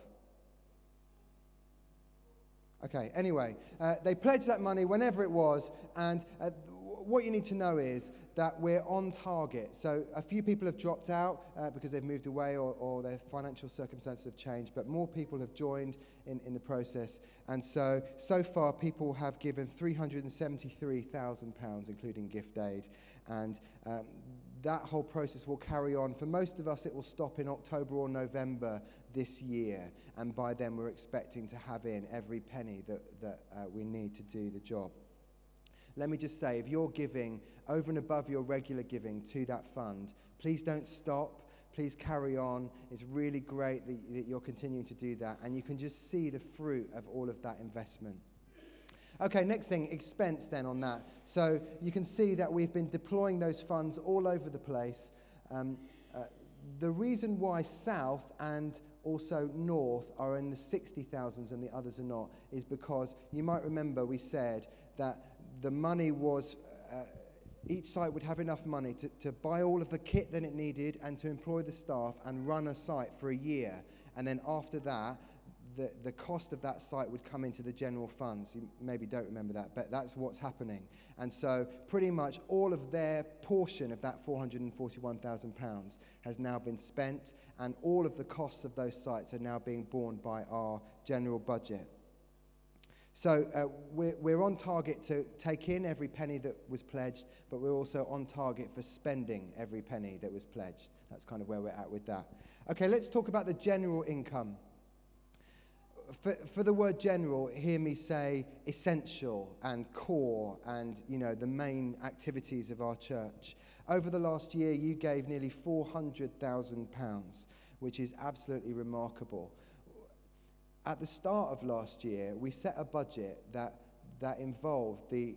Okay, anyway, they pledged that money whenever it was, and what you need to know is that we're on target. So a few people have dropped out because they've moved away or their financial circumstances have changed, but more people have joined in the process. And so far, people have given £373,000, including gift aid, and that whole process will carry on. For most of us, it will stop in October or November this year, and by then we're expecting to have in every penny that we need to do the job. Let me just say, if you're giving over and above your regular giving to that fund, please don't stop. Please carry on. It's really great that you're continuing to do that, and you can just see the fruit of all of that investment. Okay, next thing, expense then on that. So you can see that we've been deploying those funds all over the place. The reason why South and also North are in the 60,000s and the others are not is because you might remember we said that the money was, each site would have enough money to buy all of the kit that it needed and to employ the staff and run a site for a year. And then after that, the cost of that site would come into the general funds. You maybe don't remember that, but that's what's happening. And so pretty much all of their portion of that £441,000 has now been spent, and all of the costs of those sites are now being borne by our general budget. So we're on target to take in every penny that was pledged, but we're also on target for spending every penny that was pledged. That's kind of where we're at with that. Okay, let's talk about the general income. For the word general, hear me say essential and core and, the main activities of our church. Over the last year, you gave nearly £400,000, which is absolutely remarkable. At the start of last year, we set a budget that involved the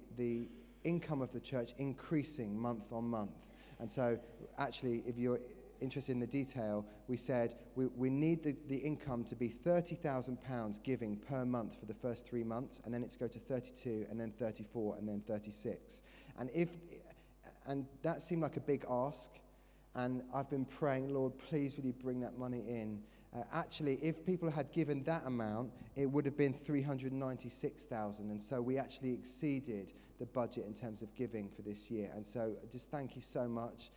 income of the church increasing month on month. And so, actually, if you're interested in the detail, we said we need the income to be £30,000 giving per month for the first 3 months, and then it's go to 32, and then 34, and then 36. And that seemed like a big ask, and I've been praying, Lord, please will you bring that money in. Actually, if people had given that amount, it would have been $396,000, and so we actually exceeded the budget in terms of giving for this year. And so just thank you so much.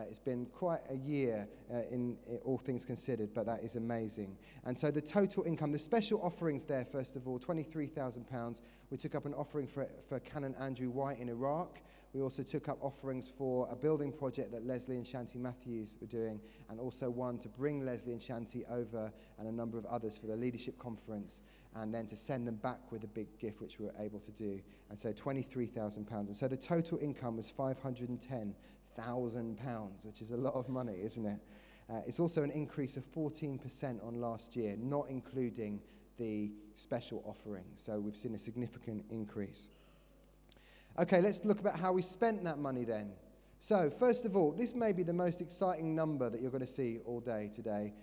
It's been quite a year in all things considered, but that is amazing. And so the total income, the special offerings there, first of all, £23,000. We took up an offering for Canon Andrew White in Iraq. We also took up offerings for a building project that Leslie and Shanti Matthews were doing, and also one to bring Leslie and Shanti over and a number of others for the leadership conference, and then to send them back with a big gift, which we were able to do. And so £23,000. And so the total income was £510,000, which is a lot of money, isn't it? It's also an increase of 14% on last year, not including the special offering. So we've seen a significant increase. Okay, let's look about how we spent that money then. So first of all, this may be the most exciting number that you're going to see all day today.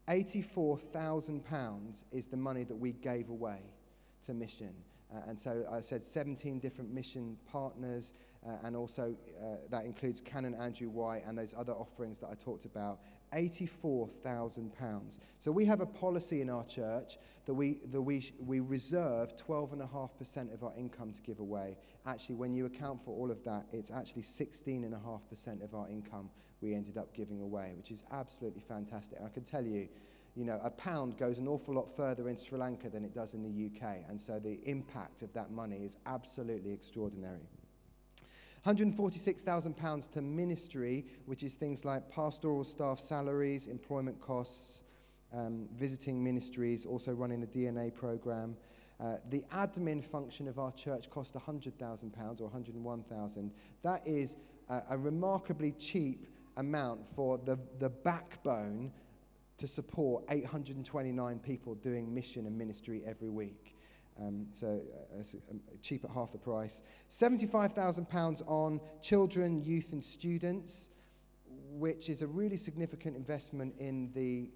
£84,000 is the money that we gave away to mission. And so I said 17 different mission partners, and also that includes Canon Andrew White and those other offerings that I talked about. £84,000. So we have a policy in our church that we reserve 12.5% of our income to give away. Actually, when you account for all of that, it's actually 16.5% of our income we ended up giving away, which is absolutely fantastic. I can tell you, a pound goes an awful lot further in Sri Lanka than it does in the UK, and so the impact of that money is absolutely extraordinary. £146,000 to ministry, which is things like pastoral staff salaries, employment costs, visiting ministries, also running the DNA program. The admin function of our church cost £100,000 or £101,000. That is a remarkably cheap amount for the backbone to support 829 people doing mission and ministry every week. So it's cheap at half the price. £75,000 on children, youth and students, which is a really significant investment in the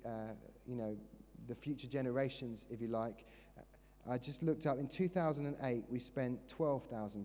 future generations, if you like. I just looked up, in 2008, we spent £12,000.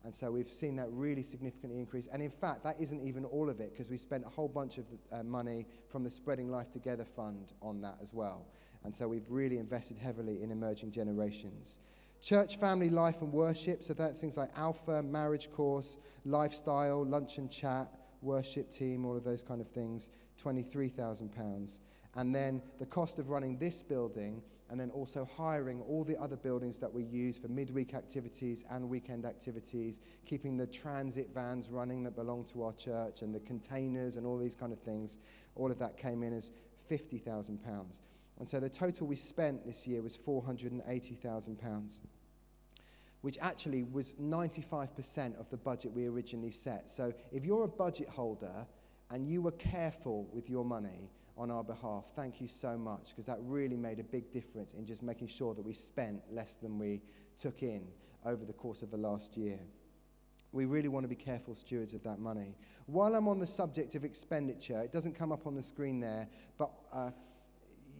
And so we've seen that really significantly increase. And in fact, that isn't even all of it, because we spent a whole bunch of money from the Spreading Life Together Fund on that as well. And so we've really invested heavily in emerging generations. Church, family, life and worship. So that's things like Alpha, marriage course, lifestyle, lunch and chat, worship team, all of those kind of things, £23,000. And then the cost of running this building, and then also hiring all the other buildings that we use for midweek activities and weekend activities, keeping the transit vans running that belong to our church, and the containers and all these kind of things, all of that came in as £50,000. And so the total we spent this year was £480,000, which actually was 95% of the budget we originally set. So if you're a budget holder and you were careful with your money on our behalf, thank you so much, because that really made a big difference in just making sure that we spent less than we took in over the course of the last year. We really want to be careful stewards of that money. While I'm on the subject of expenditure, it doesn't come up on the screen there, but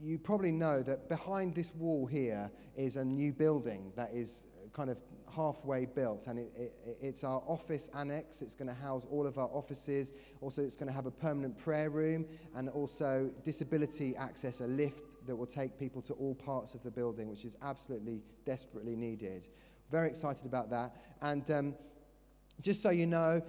you probably know that behind this wall here is a new building that is kind of halfway built, and it's our office annex. It's going to house all of our offices. Also, it's going to have a permanent prayer room, and also disability access, a lift that will take people to all parts of the building, which is absolutely desperately needed. Very excited about that. And just so you know,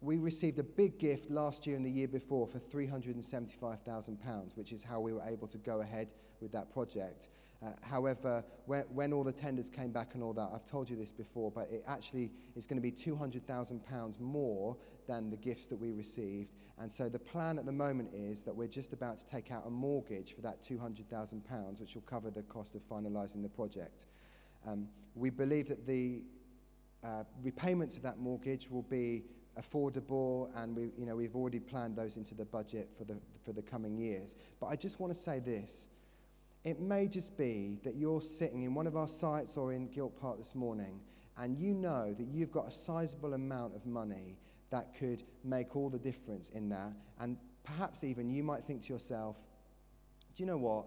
we received a big gift last year and the year before for £375,000, which is how we were able to go ahead with that project. However, when all the tenders came back and all that, I've told you this before, but it actually is going to be £200,000 more than the gifts that we received. And so the plan at the moment is that we're just about to take out a mortgage for that £200,000, which will cover the cost of finalising the project. We believe that the repayments of that mortgage will be affordable, and we've already planned those into the budget for the coming years. But I just want to say this. It may just be that you're sitting in one of our sites or in Gilt Park this morning, and you know that you've got a sizable amount of money that could make all the difference in that. And perhaps even you might think to yourself, do you know what?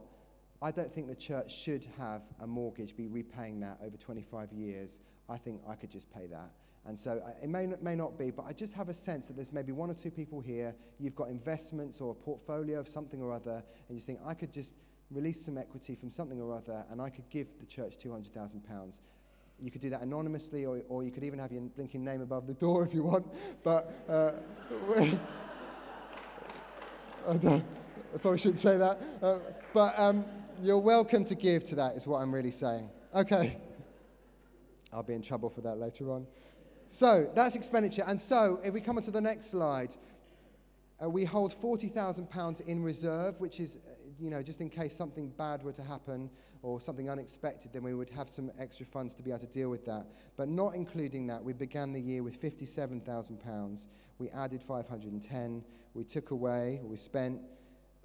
I don't think the church should have a mortgage, be repaying that over 25 years. I think I could just pay that. And so it may not be, but I just have a sense that there's maybe one or two people here, you've got investments or a portfolio of something or other, and you think, I could just release some equity from something or other, and I could give the church £200,000. You could do that anonymously, or you could even have your blinking name above the door if you want. But I probably shouldn't say that. But you're welcome to give to that, is what I'm really saying. Okay. I'll be in trouble for that later on. So that's expenditure. And so if we come on to the next slide, we hold £40,000 in reserve, which is, just in case something bad were to happen or something unexpected, then we would have some extra funds to be able to deal with that. But not including that, we began the year with £57,000. We added 510. We took away, or we spent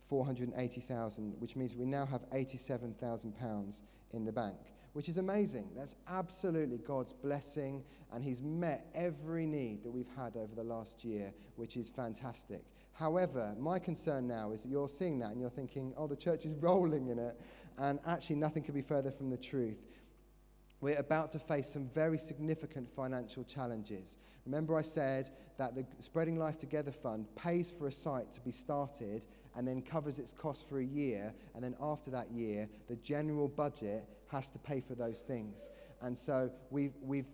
480,000, which means we now have £87,000 in the bank, which is amazing. That's absolutely God's blessing, and he's met every need that we've had over the last year, which is fantastic. However, my concern now is that you're seeing that and you're thinking, oh, the church is rolling in it, and actually nothing could be further from the truth. We're about to face some very significant financial challenges. Remember I said that the Spreading Life Together Fund pays for a site to be started and then covers its costs for a year, and then after that year, the general budget has to pay for those things. And so we've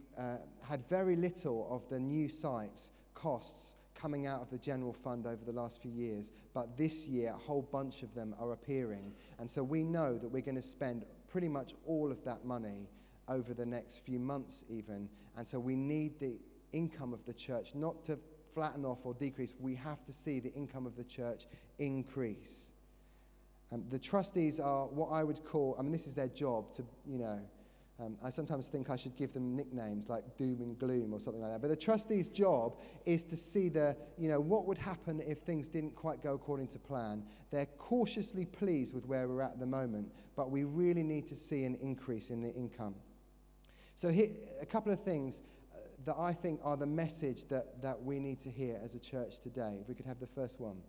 had very little of the new sites' costs coming out of the general fund over the last few years, but this year a whole bunch of them are appearing, and so we know that we're going to spend pretty much all of that money over the next few months even, and so we need the income of the church not to flatten off or decrease. We have to see the income of the church increase. The trustees are what I would call, this is their job, to I sometimes think I should give them nicknames like Doom and Gloom or something like that. But the trustee's job is to see what would happen if things didn't quite go according to plan. They're cautiously pleased with where we're at the moment, but we really need to see an increase in the income. So here, a couple of things that I think are the message that we need to hear as a church today. If we could have the first one.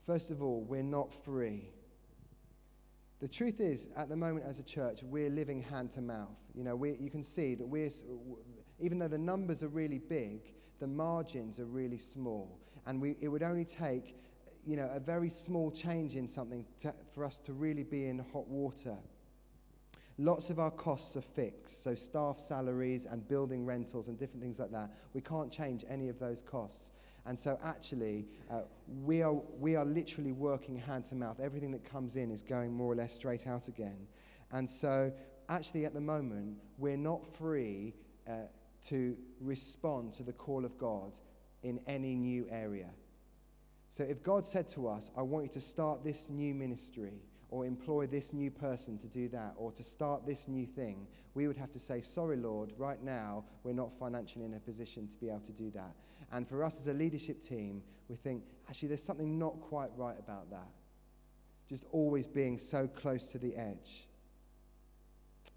First of all, we're not free. The truth is, at the moment as a church, we're living hand to mouth. You can see that even though the numbers are really big, the margins are really small. And it would only take, a very small change in something for us to really be in hot water. Lots of our costs are fixed, so staff salaries and building rentals and different things like that. We can't change any of those costs. And so actually, we are literally working hand to mouth. Everything that comes in is going more or less straight out again. And so actually at the moment, we're not free to respond to the call of God in any new area. So if God said to us, I want you to start this new ministry, or employ this new person to do that, or to start this new thing, we would have to say, sorry, Lord, right now, we're not financially in a position to be able to do that. And for us as a leadership team, we think, actually, there's something not quite right about that. Just always being so close to the edge.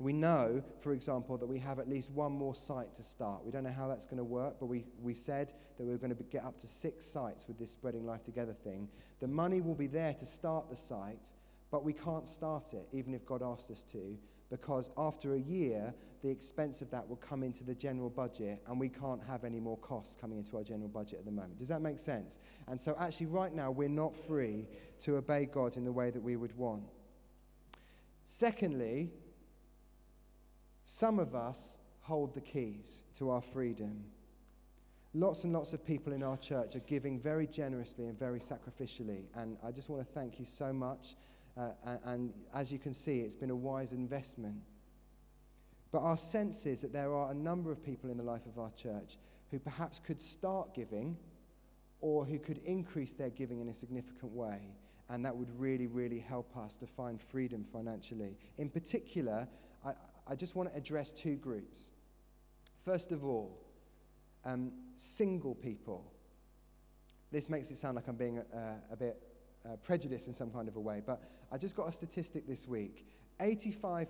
We know, for example, that we have at least one more site to start. We don't know how that's going to work, but we said that we were going to get up to 6 sites with this Spreading Life Together thing. The money will be there to start the site, but we can't start it, even if God asked us to, because after a year, the expense of that will come into the general budget, and we can't have any more costs coming into our general budget at the moment. Does that make sense? And so actually right now, we're not free to obey God in the way that we would want. Secondly, some of us hold the keys to our freedom. Lots and lots of people in our church are giving very generously and very sacrificially, and I just want to thank you so much. And as you can see, it's been a wise investment. But our sense is that there are a number of people in the life of our church who perhaps could start giving, or who could increase their giving in a significant way. And that would really, really help us to find freedom financially. In particular, I just want to address 2 groups. First of all, single people. This makes it sound like I'm being a bit prejudiced in some kind of a way, but I just got a statistic this week. 85%,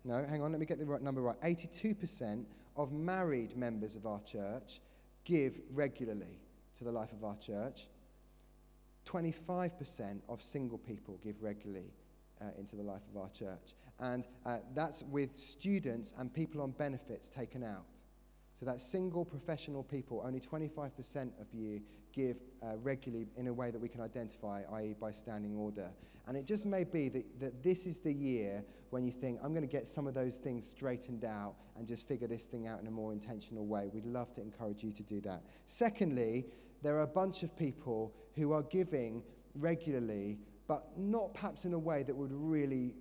no, hang on, let me get the right number right. 82% of married members of our church give regularly to the life of our church. 25% of single people give regularly into the life of our church. And that's with students and people on benefits taken out. So that's single professional people. Only 25% of you give regularly in a way that we can identify, i.e. by standing order. And it just may be that this is the year when you think, I'm going to get some of those things straightened out and just figure this thing out in a more intentional way. We'd love to encourage you to do that. Secondly, there are a bunch of people who are giving regularly, but not perhaps in a way that would really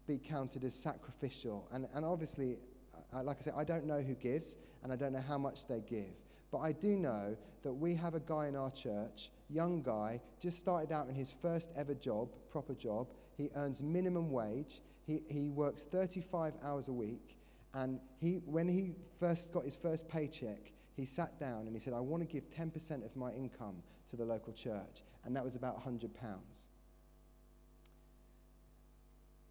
be counted as sacrificial. And obviously, like I said, I don't know who gives, and I don't know how much they give. But I do know that we have a guy in our church, young guy, just started out in his first ever job, proper job. He earns minimum wage. He works 35 hours a week. And when he first got his first paycheck, he sat down and he said, I want to give 10% of my income to the local church. And that was about £100.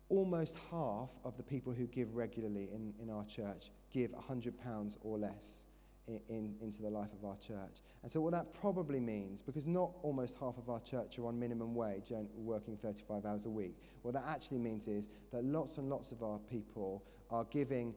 Almost half of the people who give regularly in our church give £100 or less into the life of our church. And so what that probably means, because not almost half of our church are on minimum wage and working 35 hours a week, what that actually means is that lots and lots of our people are giving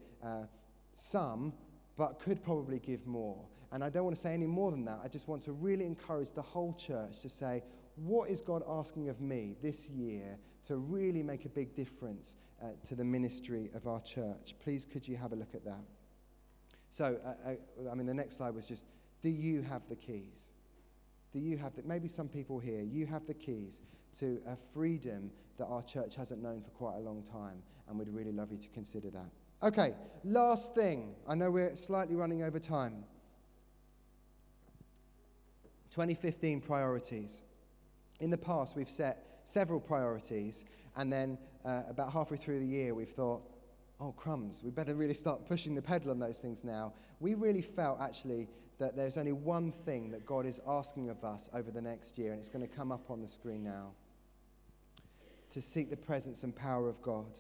some, but could probably give more. And I don't want to say any more than that. I just want to really encourage the whole church to say, what is God asking of me this year to really make a big difference to the ministry of our church? Please, could you have a look at that? So, the next slide was just, do you have the keys? Do you have maybe some people here, you have the keys to a freedom that our church hasn't known for quite a long time, and we'd really love you to consider that. Okay, last thing. I know we're slightly running over time. 2015 priorities. In the past, we've set several priorities, and then about halfway through the year, we've thought, oh, crumbs, we better really start pushing the pedal on those things now. We really felt, actually, that there's only one thing that God is asking of us over the next year, and it's going to come up on the screen now: to seek the presence and power of God.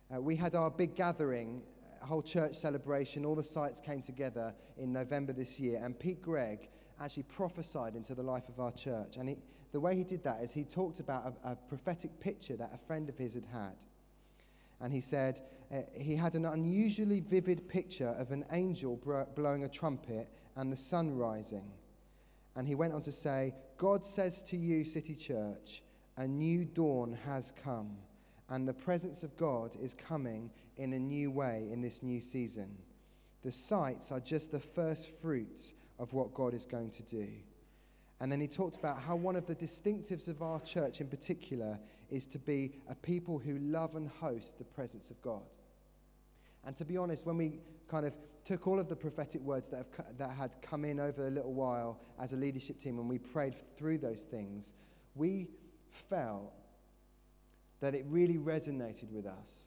We had our big gathering, whole church celebration, all the sites came together in November this year, and Pete Gregg actually prophesied into the life of our church. And the way he did that is he talked about a prophetic picture that a friend of his had had. And he said he had an unusually vivid picture of an angel blowing a trumpet and the sun rising. And he went on to say, God says to you, City Church, a new dawn has come, and the presence of God is coming in a new way in this new season. The sights are just the first fruits of what God is going to do. And then he talked about how one of the distinctives of our church in particular is to be a people who love and host the presence of God. And to be honest, when we kind of took all of the prophetic words that had come in over a little while as a leadership team, and we prayed through those things, we felt that it really resonated with us.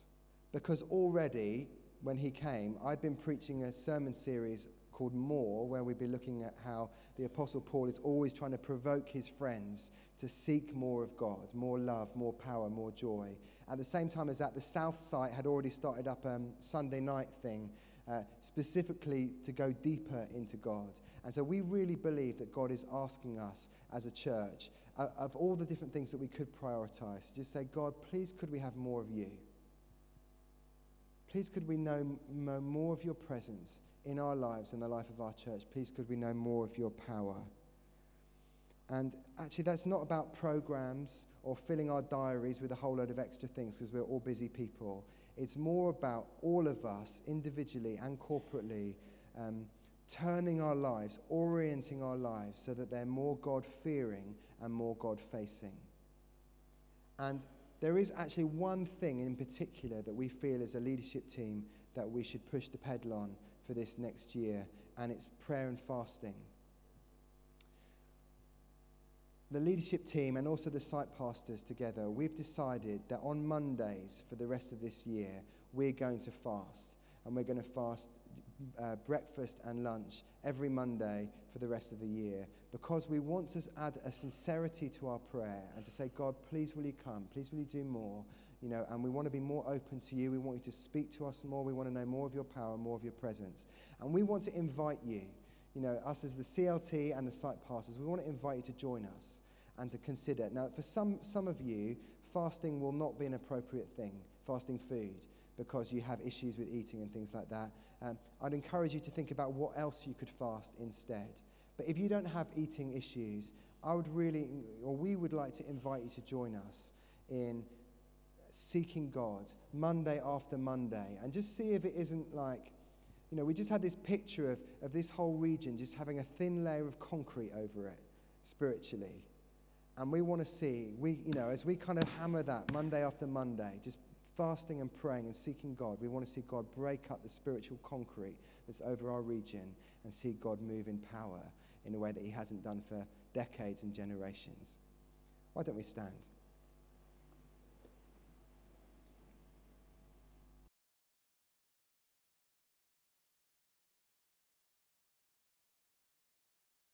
Because already, when he came, I'd been preaching a sermon series called More, where we'd be looking at how the Apostle Paul is always trying to provoke his friends to seek more of God, more love, more power, more joy. At the same time as that, the South site had already started up a Sunday night thing, specifically to go deeper into God. And so we really believe that God is asking us as a church, of all the different things that we could prioritize, to just say, God, please could we have more of you? Please could we know more of your presence in our lives and the life of our church? Please could we know more of your power? And actually, that's not about programs or filling our diaries with a whole load of extra things, because we're all busy people. It's more about all of us, individually and corporately, turning our lives, orienting our lives so that they're more God-fearing and more God-facing. And there is actually one thing in particular that we feel as a leadership team that we should push the pedal on for this next year, and it's prayer and fasting. The leadership team and also the site pastors together, we've decided that on Mondays for the rest of this year, we're going to fast. And we're going to fast breakfast and lunch every Monday for the rest of the year, because we want to add a sincerity to our prayer and to say, God, please will you come? Please will you do more? You know, and we want to be more open to you. We want you to speak to us more. We want to know more of your power, more of your presence. And we want to invite you, you know, us as the CLT and the site pastors, we want to invite you to join us and to consider. Now, for some of you, fasting will not be an appropriate thing, fasting food, because you have issues with eating and things like that. I'd encourage you to think about what else you could fast instead. But if you don't have eating issues, we would like to invite you to join us in seeking God Monday after Monday, and just see if it isn't like, you know, we just had this picture of this whole region just having a thin layer of concrete over it spiritually. And we want to see, as we kind of hammer that Monday after Monday, just fasting and praying and seeking God, we want to see God break up the spiritual concrete that's over our region and see God move in power in a way that he hasn't done for decades and generations. Why don't we stand?